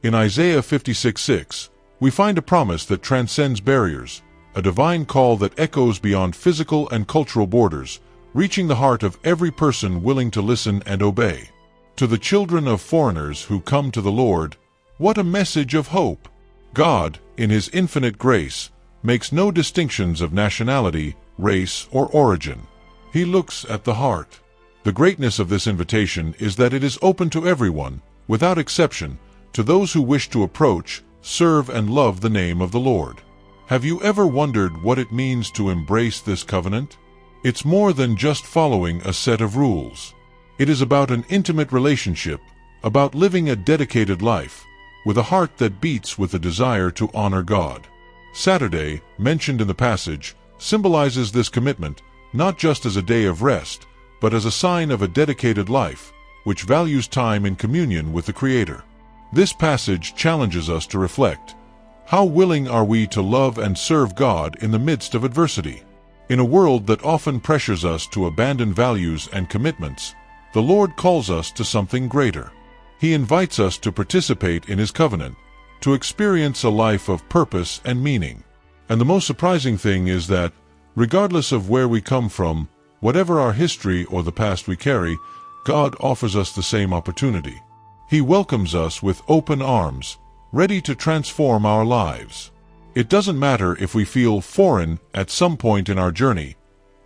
In Isaiah 56:6, we find a promise that transcends barriers, a divine call that echoes beyond physical and cultural borders, reaching the heart of every person willing to listen and obey. To the children of foreigners who come to the Lord, what a message of hope! God, in His infinite grace, makes no distinctions of nationality, race, or origin. He looks at the heart. The greatness of this invitation is that it is open to everyone, without exception, to those who wish to approach, serve, and love the name of the Lord. Have you ever wondered what it means to embrace this covenant? It's more than just following a set of rules. It is about an intimate relationship, about living a dedicated life, with a heart that beats with a desire to honor God. Saturday, mentioned in the passage, symbolizes this commitment, not just as a day of rest, but as a sign of a dedicated life, which values time in communion with the Creator. This passage challenges us to reflect. How willing are we to love and serve God in the midst of adversity? In a world that often pressures us to abandon values and commitments, the Lord calls us to something greater. He invites us to participate in His covenant, to experience a life of purpose and meaning. And the most surprising thing is that, regardless of where we come from, whatever our history or the past we carry, God offers us the same opportunity. He welcomes us with open arms, ready to transform our lives. It doesn't matter if we feel foreign at some point in our journey.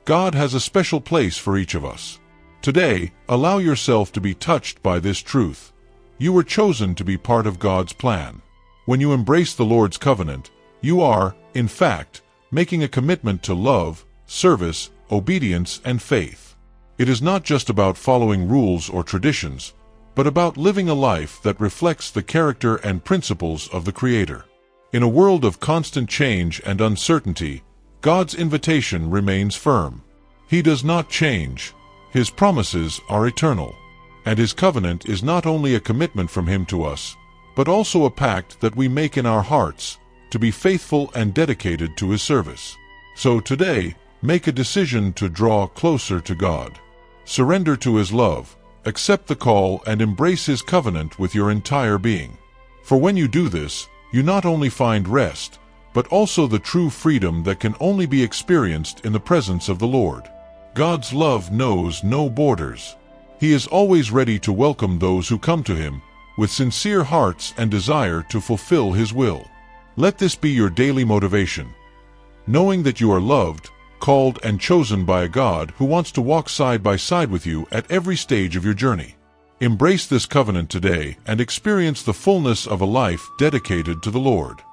God has a special place for each of us. Today, allow yourself to be touched by this truth. You were chosen to be part of God's plan. When you embrace the Lord's covenant, you are, in fact, making a commitment to love, service, obedience, and faith. It is not just about following rules or traditions, but about living a life that reflects the character and principles of the Creator. In a world of constant change and uncertainty, God's invitation remains firm. He does not change. His promises are eternal. And His covenant is not only a commitment from Him to us, but also a pact that we make in our hearts to be faithful and dedicated to His service. So today, make a decision to draw closer to God. Surrender to His love, accept the call, and embrace His covenant with your entire being. For when you do this, you not only find rest, but also the true freedom that can only be experienced in the presence of the Lord. God's love knows no borders. He is always ready to welcome those who come to Him, with sincere hearts and desire to fulfill His will. Let this be your daily motivation, knowing that you are loved, called, and chosen by a God who wants to walk side by side with you at every stage of your journey. Embrace this covenant today and experience the fullness of a life dedicated to the Lord.